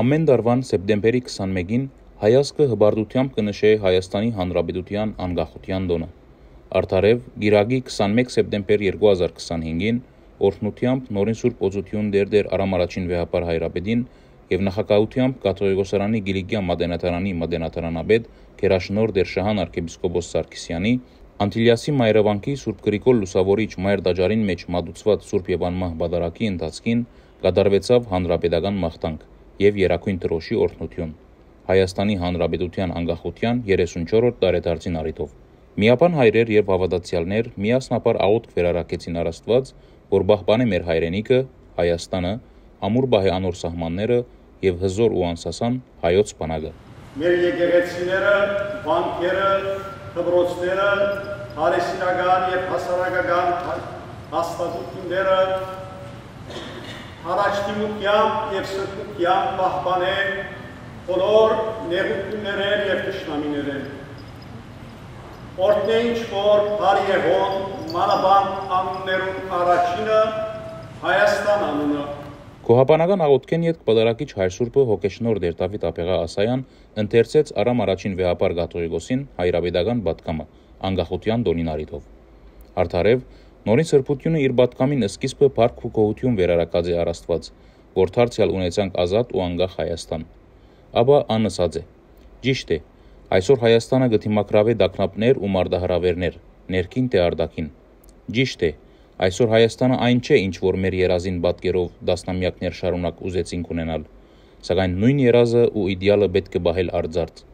Ամեն դարվան սեպտեմբերի 21-ին հայազգը հբարդությամբ կնշե Հայաստանի Հանրապետության անկախության տոնը։ Արդարև գիրագի 21 սեպտեմբեր 2025-ին օրհնությամբ նորին Սուրբ Օծություն Տեր Արամ Արաչին վեհապար Հայրապետին և նախագահությամբ Կաթողիկոսարանի Գիլիկյան մատենադարանի մատենադարանապետ գերաշնորհ Տեր Շահան arczepiskopos Սարգսյանի, Անտիլիասի Մայրավանքի Սուրբ Գրիգոր Լուսավորիչ Մայր տաճարին մեջ մատուցված Սուրբ Եվանմահ պատարագի ընթացքին կատարվեցավ հանրապետական մաղթանք և Երագույն Տրոշի օրհնություն Հայաստանի Հանրապետության անկախության 34-րդ տարեդարձին առիթով։ Միապան հայրեր և հավատացյալներ միասնապար աղոթք վերարակեցին առ Աստված, որ պահպանի մեր հայրենիքը, Հայաստանը, ամուր բահե անոր սահմանները և հզոր ու անսասան հայոց բանակը։ Մեր եկեղեցիները, բանկերը, դպրոցները, հարեսիրական և հասարակական հաստատությունները առաջդիմությամբ և սրբությամբ պահպանեն բոլոր նեղություններեն և թշնամիներեն։ Օրհնե ինչ-որ բարիեղոն մանավանդ անուններուն առաջինը Հայաստան անունը։ Գոհապանական աղոթքեն ետք պատարագիչ Հայր Սուրբը հոգեշնորհ Տեր Դավիթ Աբեղա Ասայան ընթերցեց Արամ Արաչին վեհապար Կաթողիկոսին հայրապետական պատգամը անկախության տոնին առիթով։ Արդարև նորին սրբությունը իր պատգամին սկիզբը փառք ու գոհություն վերարակած է առ Աստված, որ դարձյալ ունեցանք ազատ ու անկախ Հայաստան։ Ապա անըսած է. ճիշտ է, այսօր Հայաստանը գտիմակրավե դակնապներ ու մարտահրավերներ, ներքին թե արտաքին։ Ճիշտ է, այսօր Հայաստանը այն չէ, ինչ որ մեր երազին պատկերով տասնամյակներ շարունակ ուզեցինք ունենալ, սակայն նույն երազը ու իդեալը պետք է պահել արձարծ։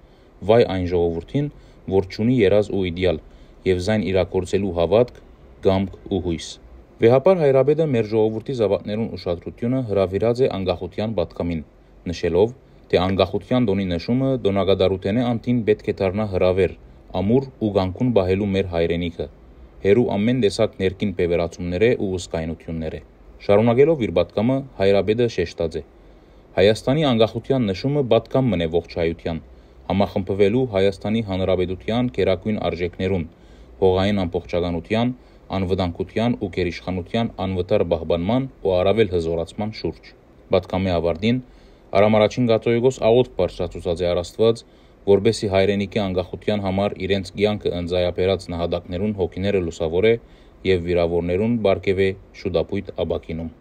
Վայ այն ժողովրդին, որ չունի երազ ու իդեալ և զայն իրագործելու հավատք, կամք ու հույս։ Վեհապար Հայրապետը մեր ժողովրդի զավակներուն ուշադրությունը հրավիրած է անկախության պատգամին, նշելով, թե անկախության տոնի նշումը տոնակատարութենե անտին պետք է դառնա հրավեր, ամուր ու կանգուն պահելու մեր հայրենիքը, հերու ամեն տեսակ ներքին բևեռացումները ու ուսկայնությունները։ Շարունակելով իր պատգամը Հայրապետը շեշտած է. Հայաստանի անկախության նշումը պատգամ մնե ողջ հայության, համախմբվելու Հայաստանի Հանրապետության գերագույն արժեքներուն, հողային ամբողջականության, անվտանգության ու գերիշխանության անվտար պահպանման ու առավել հզորացման շուրջ։ Պատգամի ավարտին Արամ Արաչին Կաթողիկոս աղոթք բարձրացուցած է առ Աստված, որպեսզի հայրենիքի անկախության համար իրենց կյանքը ընծայաբերած նահատակներուն հոգիները լուսավորե և վիրավորներուն պարգևե շուտապույտ ապագինում։